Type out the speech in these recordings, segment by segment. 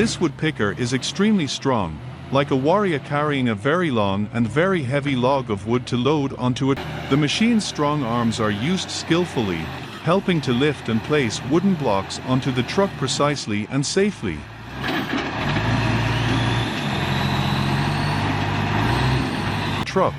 This woodpicker is extremely strong, like a warrior carrying a very long and very heavy log of wood to load onto it. The machine's strong arms are used skillfully, helping to lift and place wooden blocks onto the truck precisely and safely. Truck.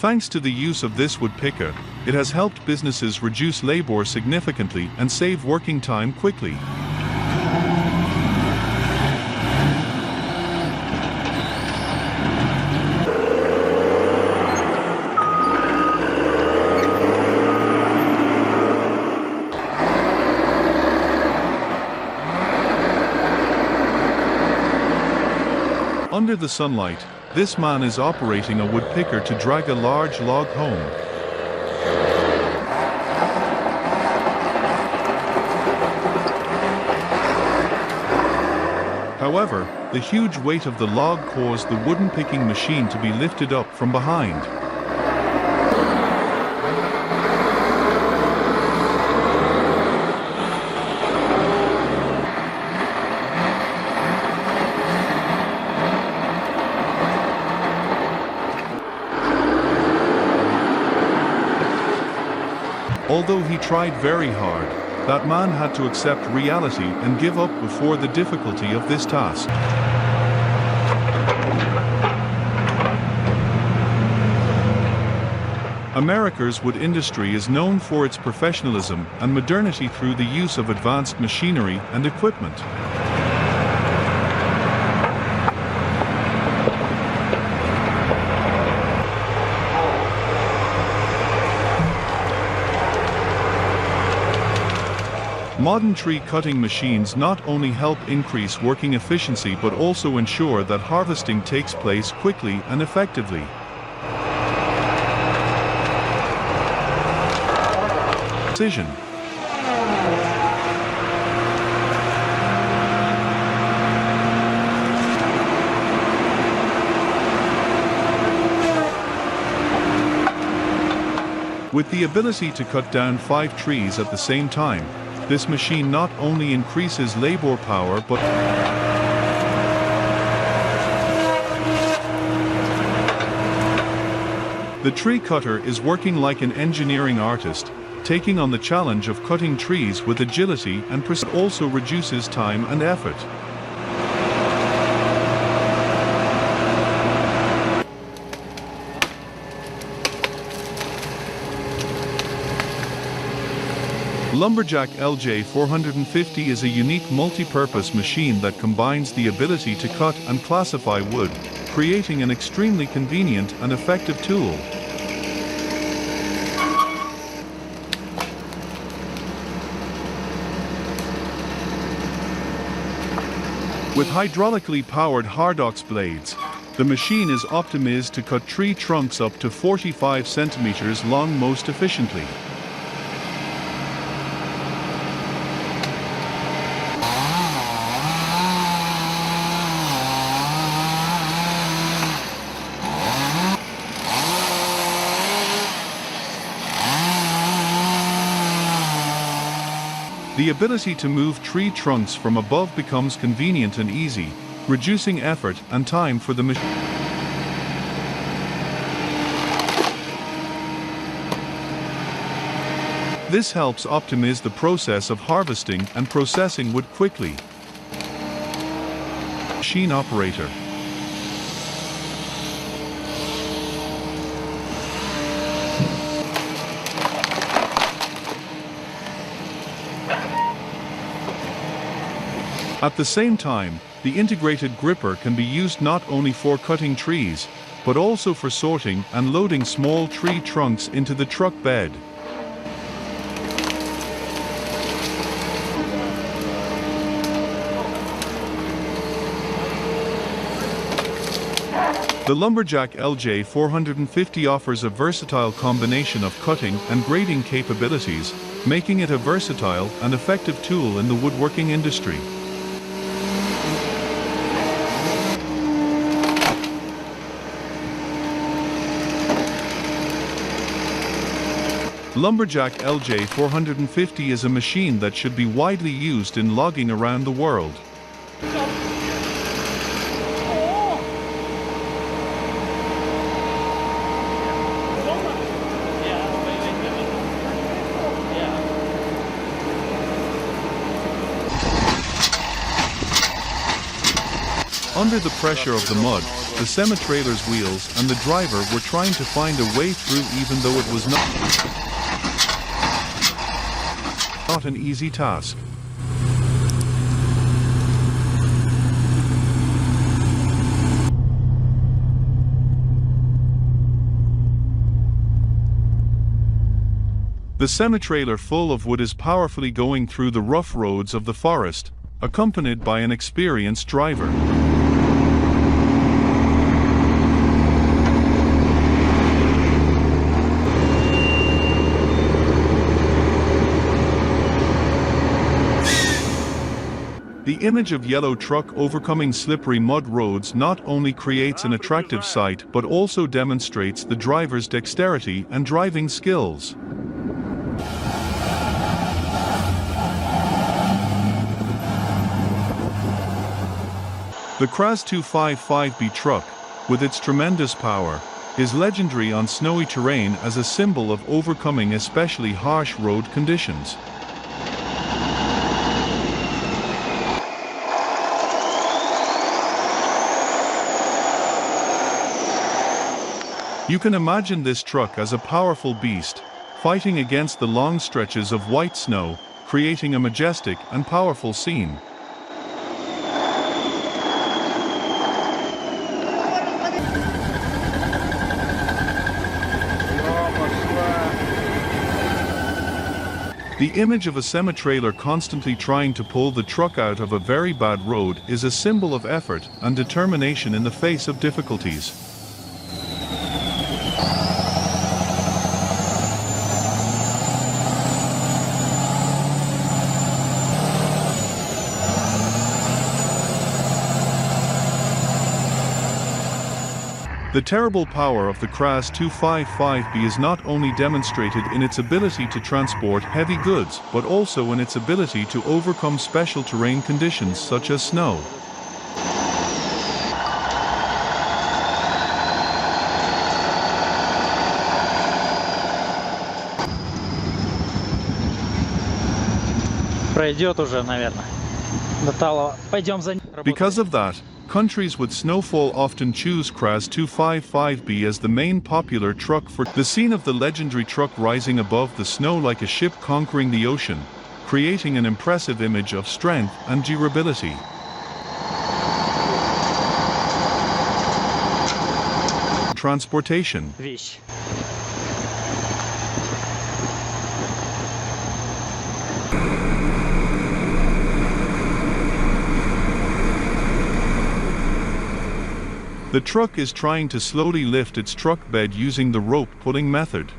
Thanks to the use of this woodpicker, it has helped businesses reduce labor significantly and save working time quickly. Under the sunlight, this man is operating a woodpicker to drag a large log home. However, the huge weight of the log caused the wooden picking machine to be lifted up from behind. Although he tried very hard, that man had to accept reality and give up before the difficulty of this task. America's wood industry is known for its professionalism and modernity through the use of advanced machinery and equipment. Modern tree cutting machines not only help increase working efficiency but also ensure that harvesting takes place quickly and effectively. Precision. With the ability to cut down 5 trees at the same time, this machine not only increases labor power but the tree cutter is working like an engineering artist, taking on the challenge of cutting trees with agility and precision. Also reduces time and effort. Lumberjack LJ450 is a unique multi-purpose machine that combines the ability to cut and classify wood, creating an extremely convenient and effective tool. With hydraulically powered hard-ox blades, the machine is optimized to cut tree trunks up to 45 centimeters long most efficiently. The ability to move tree trunks from above becomes convenient and easy, reducing effort and time for the machine. This helps optimize the process of harvesting and processing wood quickly. Machine operator. At the same time, the integrated gripper can be used not only for cutting trees, but also for sorting and loading small tree trunks into the truck bed. The Lumberjack LJ450 offers a versatile combination of cutting and grading capabilities, making it a versatile and effective tool in the woodworking industry. Lumberjack LJ450 is a machine that should be widely used in logging around the world. Under the pressure of the mud, the semi-trailer's wheels and the driver were trying to find a way through, even though it was not an easy task. The semi-trailer full of wood is powerfully going through the rough roads of the forest, accompanied by an experienced driver. The image of yellow truck overcoming slippery mud roads not only creates an attractive sight but also demonstrates the driver's dexterity and driving skills. The Kraz 255B truck, with its tremendous power, is legendary on snowy terrain as a symbol of overcoming especially harsh road conditions. You can imagine this truck as a powerful beast, fighting against the long stretches of white snow, creating a majestic and powerful scene. The image of a semi-trailer constantly trying to pull the truck out of a very bad road is a symbol of effort and determination in the face of difficulties. The terrible power of the Kraz 255B is not only demonstrated in its ability to transport heavy goods, but also in its ability to overcome special terrain conditions such as snow. Пройдет уже, наверное. До того. Пойдем за ним. Because of that, countries with snowfall often choose Kraz 255B as the main popular truck for the scene of the legendary truck rising above the snow like a ship conquering the ocean, creating an impressive image of strength and durability. Transportation. Вещь. The truck is trying to slowly lift its truck bed using the rope pulling method.